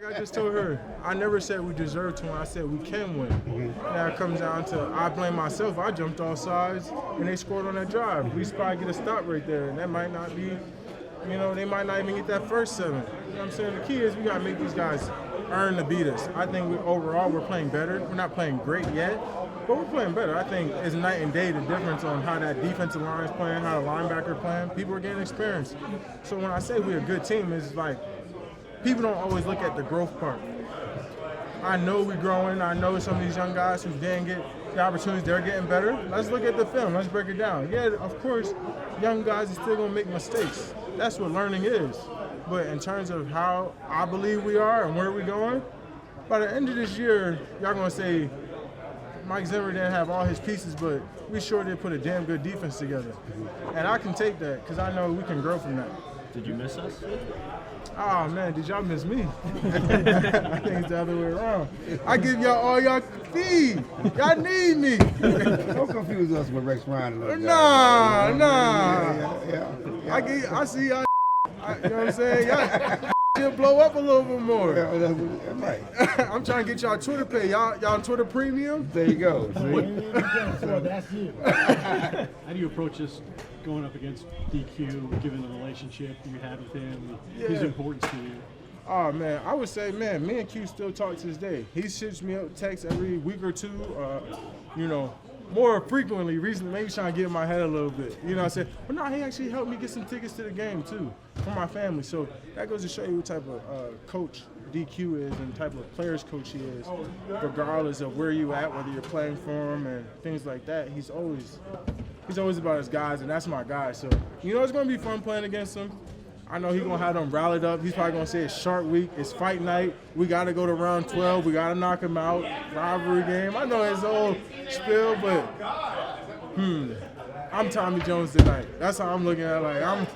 I just told her, I never said we deserve to win. I said we can win. Now it comes down to I blame myself. I jumped off sides and they scored on that drive. We should probably get a stop right there, and that might not be, they might not even get that first 7. You know what I'm saying? The key is we got to make these guys earn to beat us. I think overall we're playing better. We're not playing great yet, but we're playing better. I think it's night and day the difference on how that defensive line is playing, how the linebacker playing. People are getting experience. So when I say we're a good team, it's like people don't always look at the growth part. I know we're growing. I know some of these young guys who didn't get the opportunities, they're getting better. Let's look at the film. Let's break it down. Yeah, of course, young guys are still going to make mistakes. That's what learning is. But in terms of how I believe we are and where we're going, by the end of this year, y'all going to say Mike Zimmer didn't have all his pieces, but we sure did put a damn good defense together. And I can take that because I know we can grow from that. Did you miss us? Oh, man, did y'all miss me? I think it's the other way around. I give y'all all y'all feed. Y'all need me. Don't confuse us with Rex Ryan and those guys. Nah. I see y'all. You know what I'm saying? Y'all should blow up a little bit more. Right. I'm trying to get y'all Twitter pay. Y'all on Twitter Premium? There you go. So that's you. How do you approach this going up against DQ, given the relationship you have with him, his importance to you? Oh, man, I would say, man, me and Q still talk to this day. He shoots me up text every week or two, more frequently recently, maybe trying to get in my head a little bit. You know what I'm saying? But no, he actually helped me get some tickets to the game, too, for my family. So that goes to show you what type of coach DQ is and the type of players coach he is, regardless of where you at, whether you're playing for him and things like that. He's always about his guys, and that's my guy. So, it's going to be fun playing against him. I know he's going to have them rallied up. He's probably going to say it's shark week. It's fight night. We got to go to round 12. We got to knock him out. Rivalry game. I know his whole spiel, but I'm Tommy Jones tonight. That's how I'm looking at it. Like,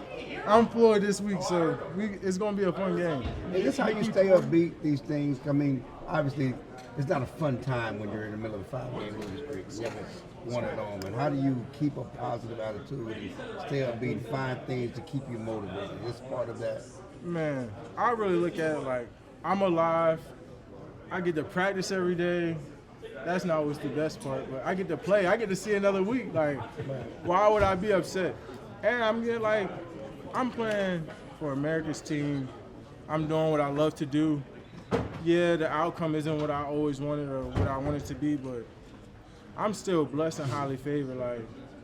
I'm Floyd this week, so it's going to be a fun game. Is this how you stay upbeat, these things? I mean, obviously, it's not a fun time when you're in the middle of a 5-game losing streak. You haven't won at home. And how do you keep a positive attitude and stay upbeat and find things to keep you motivated? It's part of that. Man, I really look at it like I'm alive. I get to practice every day. That's not what's the best part, but I get to play. I get to see another week. Like, why would I be upset? And I'm playing for America's team. I'm doing what I love to do. Yeah, the outcome isn't what I always wanted or what I wanted to be, but I'm still blessed and highly favored. Like,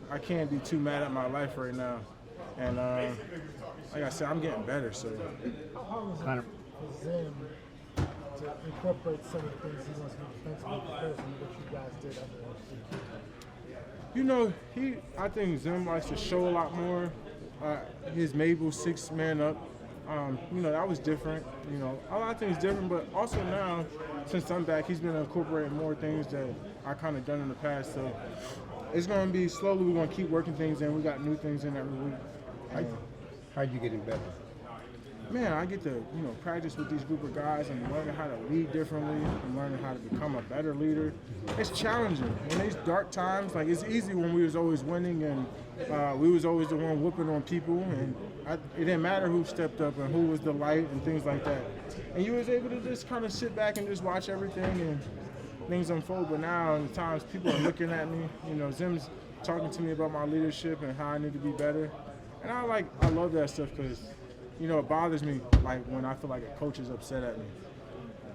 I can't be too mad at my life right now. And like I said, I'm getting better. So, How hard was it for Zim to incorporate some of the things he wants to do defensively compared to what you guys did under him? I think Zim likes to show a lot more. His Mabel 6-man up. That was different. A lot of things different, but also now, since I'm back, he's been incorporating more things that I kind of done in the past. So it's going to be slowly. We're going to keep working things in. We got new things in every week. How'd you getting better? Man, I get to practice with these group of guys and learning how to lead differently and learning how to become a better leader. It's challenging. In these dark times, like, it's easy when we was always winning and we was always the one whooping on people, and it didn't matter who stepped up and who was the light and things like that. And you was able to just kind of sit back and just watch everything and things unfold. But now, in the times, people are looking at me. Zim's talking to me about my leadership and how I need to be better. And I love that stuff because it bothers me, like, when I feel like a coach is upset at me.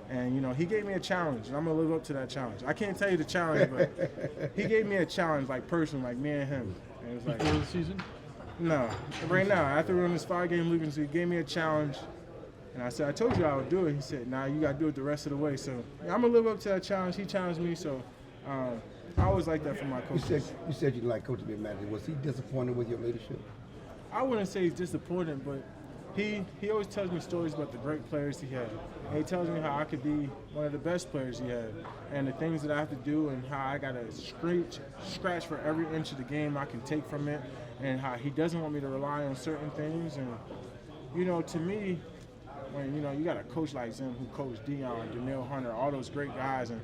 And, he gave me a challenge, and I'm going to live up to that challenge. I can't tell you the challenge, but he gave me a challenge, like, personally, like me and him. And it was Before the season? No. Right now, after we're in this 5-game losing streak, he gave me a challenge. And I said, I told you I would do it. He said, nah, you got to do it the rest of the way. So I'm going to live up to that challenge. He challenged me, so I always like that from my coaches. You said you like Coach to be manager. Was he disappointed with your leadership? I wouldn't say he's disappointed, but he always tells me stories about the great players he had. And he tells me how I could be one of the best players he had and the things that I have to do and how I got to scratch for every inch of the game I can take from it and how he doesn't want me to rely on certain things. And, to me, when, you got a coach like Zim who coached Deion, Danielle Hunter, all those great guys, and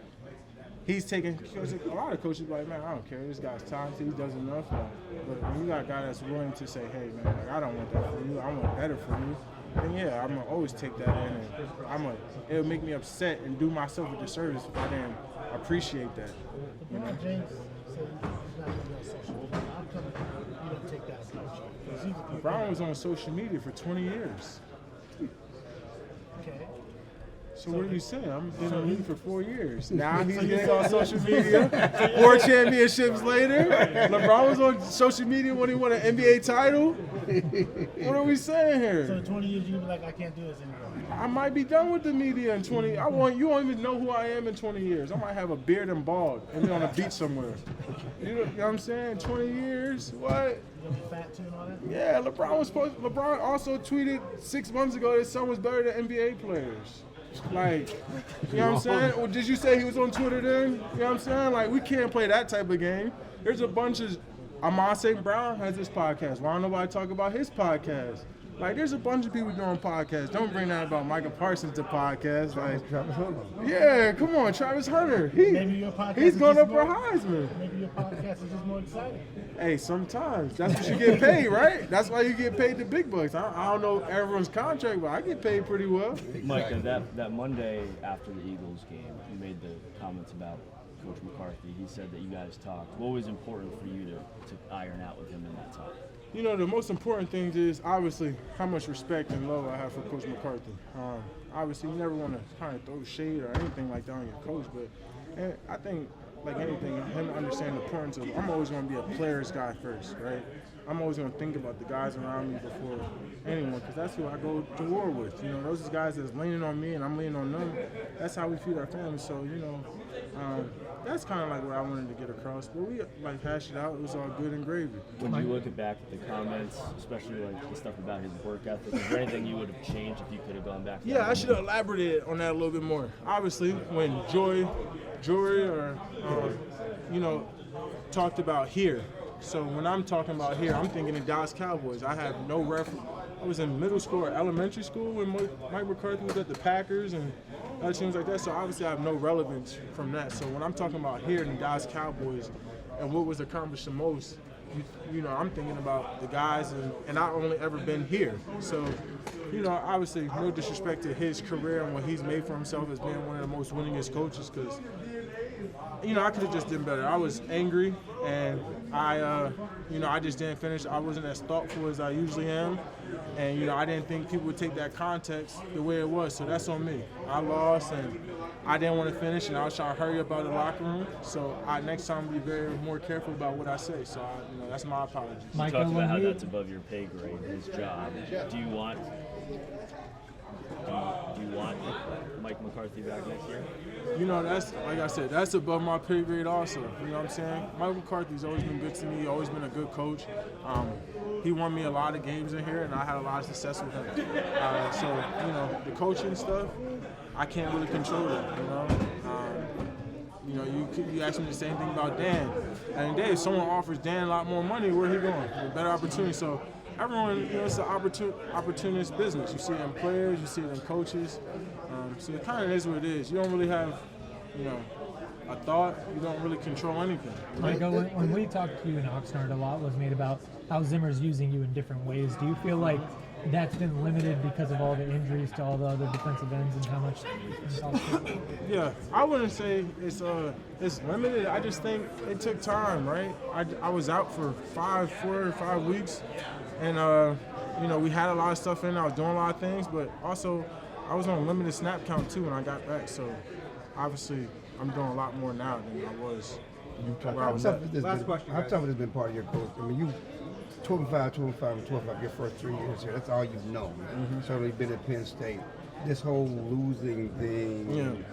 he's taking, because a lot of coaches be like, man, I don't care, this guy's talented, he does enough. But when you got a guy that's willing to say, hey, man, I don't want that for you, I want better for you, then yeah, I'm gonna always take that in, and it'll make me upset and do myself a disservice if I didn't appreciate that. You know? James said he's not going to be on social media. How come you don't take that approach? LeBron was on social media for 20 years. Okay. So what are you saying? I've been in the league for 4 years. Now he's getting on social media. 4 championships later. LeBron was on social media when he won an NBA title. What are we saying here? So in 20 years, you'll be like, I can't do this anymore. I might be done with the media in 20. You won't even know who I am in 20 years. I might have a beard and bald and be on a beach somewhere. You know what I'm saying? 20 years? What? You gonna be fat too and all that? Yeah, LeBron also tweeted 6 months ago that his son was better than NBA players. Like, you know what I'm saying? Or did you say he was on Twitter then? You know what I'm saying? Like, we can't play that type of game. There's a bunch of Amon St. Brown has his podcast. Why don't nobody talk about his podcast? Like, there's a bunch of people doing podcasts. Don't bring that about Micah Parsons to podcast. Like, Travis Hunter. yeah, come on, Travis Hunter. Maybe your podcast He's is going just up for more- Heisman. Maybe your podcast is just more exciting. Hey, sometimes. That's what you get paid, right? That's why you get paid the big bucks. I don't know everyone's contract, but I get paid pretty well. Micah, that Monday after the Eagles game, you made the comments about Coach McCarthy. He said that you guys talked. What was important for you to iron out with him in that talk? You know, the most important thing is obviously how much respect and love I have for Coach McCarthy. Obviously, you never want to kind of throw shade or anything like that on your coach, but I think, like anything, him understanding the importance of, I'm always going to be a player's guy first, right? I'm always going to think about the guys around me before anyone, because that's who I go to war with. You know, those are guys that's leaning on me and I'm leaning on them. That's how we feed our family. So, you know, that's kind of like what I wanted to get across. But we like hashed it out. It was all good and gravy. When you look back at the comments, especially like the stuff about his work ethic, is there anything you would have changed if you could have gone back? to that Yeah, I moment? should have elaborated on that a little bit more. Obviously, when Jory or you know, talked about here. So when I'm talking about here, I'm thinking of Dallas Cowboys. I have no reference. I was in middle school or elementary school when Mike McCarthy was at the Packers and other teams like that. So obviously I have no relevance from that. So when I'm talking about here in the Dallas Cowboys and what was accomplished the most, you know, I'm thinking about the guys and I've only ever been here. So, you know, obviously no disrespect to his career and what he's made for himself as being one of the most winningest coaches, because, you know, I could have just done better. I was angry and I just didn't finish. I wasn't as thoughtful as I usually am. And, you know, I didn't think people would take that context the way it was. So that's on me. I lost and I didn't want to finish and I was trying to hurry up out of the locker room. So next time I'll be very more careful about what I say. So, you know, that's my apologies. You talked about how that's above your pay grade, his job. Do you want Mike McCarthy back next year? You know, that's, like I said, that's above my pay grade also. You know what I'm saying? Mike McCarthy's always been good to me, always been a good coach. He won me a lot of games in here, and I had a lot of success with him. So, you know, the coaching stuff, I can't really control that, you know? You know, you asked me the same thing about Dan. And then if someone offers Dan a lot more money, where he going? A better opportunity. So everyone, you know, it's an opportunist business. You see it in players, you see it in coaches. So it kind of is what it is. You don't really have, you know, a thought. You don't really control anything. Michael, when we talked to you in Oxnard, a lot was made about how Zimmer's using you in different ways. Do you feel like that's been limited because of all the injuries to all the other defensive ends and how much? Yeah, I wouldn't say it's limited. I just think it took time, right? I was out for 4 or 5 weeks, and you know, we had a lot of stuff in. I was doing a lot of things, but also I was on a limited snap count too when I got back. So obviously, I'm doing a lot more now than I was. How tough has this been part of your coach? I mean, you 12-5, your first 3 years here. That's all you've known. Certainly been at Penn State. This whole losing thing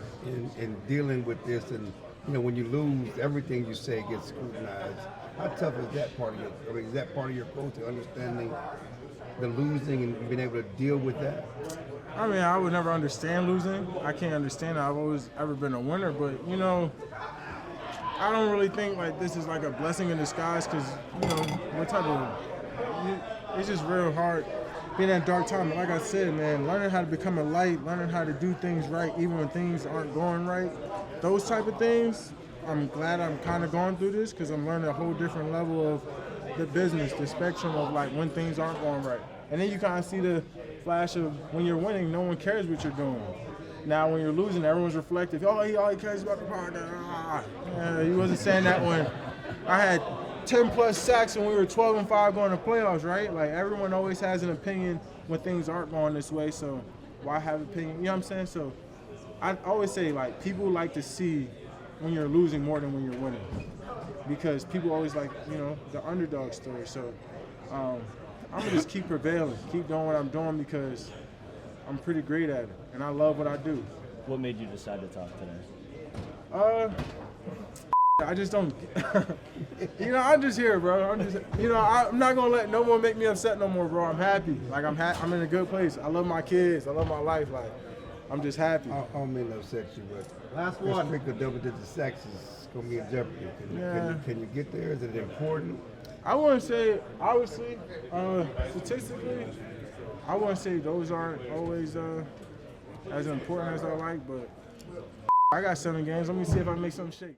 and dealing with this, and you know, when you lose, everything you say gets scrutinized. How tough is that part of your? I mean, is that part of your coaching, understanding the losing and being able to deal with that? I mean, I would never understand losing. I can't understand it. I've always ever been a winner, but you know, I don't really think like this is like a blessing in disguise, because, you know, what type of, it's just real hard being in that dark time. But like I said, man, learning how to become a light, learning how to do things right even when things aren't going right, those type of things, I'm glad I'm kind of going through this, because I'm learning a whole different level of the business, the spectrum of like when things aren't going right. And then you kind of see the flash of when you're winning, no one cares what you're doing. Now, when you're losing, everyone's reflective. Oh, he all he cares about the podcast. Yeah, he wasn't saying that when I had 10+ sacks and we were 12-5 going to playoffs, right? Like, everyone always has an opinion when things aren't going this way, so why have an opinion? You know what I'm saying? So I always say, like, people like to see when you're losing more than when you're winning, because people always like, you know, the underdog story. So I'm going to just keep prevailing, keep doing what I'm doing, because I'm pretty great at it, and I love what I do. What made you decide to talk today? I just don't, you know, I'm just here, bro. I'm just, you know, I'm not going to let no one make me upset no more, bro. I'm happy. Like, I'm in a good place. I love my kids. I love my life. Like, I'm just happy. I don't mean to upset you, but last one. Pick the double-digit sacks is going to be in jeopardy. Can you get there? Is it important? I wouldn't say, obviously, statistically, I wouldn't say those aren't always as important as I like, but I got 7 games. Let me see if I can make something shake.